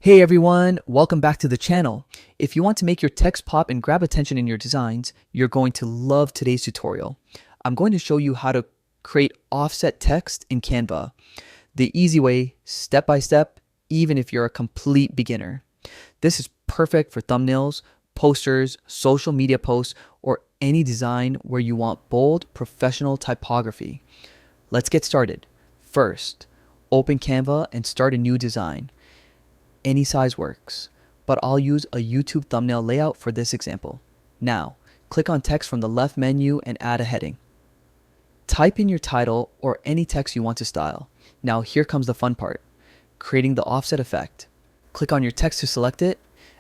Hey everyone, welcome back to the channel. If you want to make your text pop and grab attention in your designs, you're going to love today's tutorial. I'm going to show you how to create offset text in Canva. The easy way, step by step, even if you're a complete beginner. This is perfect for thumbnails, posters, social media posts, or any design where you want bold, professional typography. Let's get started. First, open Canva and start a new design. Any size works, but I'll use a YouTube thumbnail layout for this example. Now, click on text from the left menu and add a heading. Type in your title or any text you want to style. Now here comes the fun part, creating the offset effect. Click on your text to select it.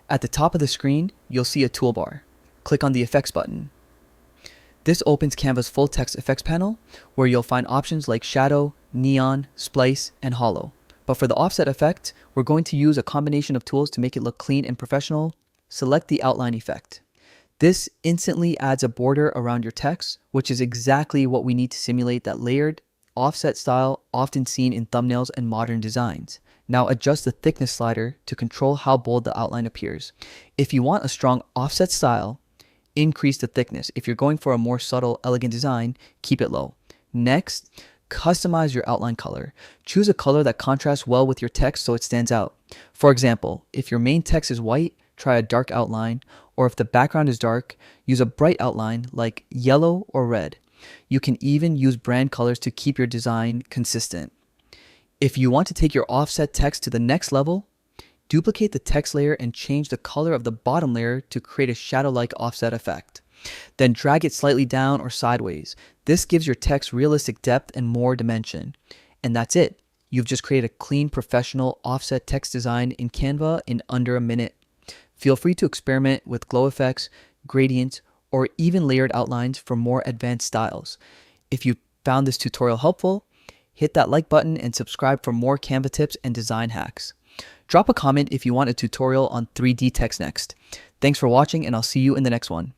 At the top of the screen, you'll see a toolbar. Click on the Effects button. This opens Canva's full text effects panel, where you'll find options like shadow, neon, splice, and hollow. But for the offset effect, we're going to use a combination of tools to make it look clean and professional. Select the outline effect. This instantly adds a border around your text, which is exactly what we need to simulate that layered, offset style often seen in thumbnails and modern designs. Now adjust the thickness slider to control how bold the outline appears. If you want a strong offset style, increase the thickness. If you're going for a more subtle, elegant design, keep it low. Next, customize your outline color. Choose a color that contrasts well with your text so it stands out. For example, if your main text is white, try a dark outline, or if the background is dark, use a bright outline like yellow or red. You can even use brand colors to keep your design consistent. If you want to take your offset text to the next level, duplicate the text layer and change the color of the bottom layer to create a shadow-like offset effect. Then drag it slightly down or sideways. This gives your text realistic depth and more dimension. And that's it. You've just created a clean, professional offset text design in Canva in under a minute. Feel free to experiment with glow effects, gradients, or even layered outlines for more advanced styles. If you found this tutorial helpful, hit that like button and subscribe for more Canva tips and design hacks. Drop a comment if you want a tutorial on 3D text next. Thanks for watching, and I'll see you in the next one.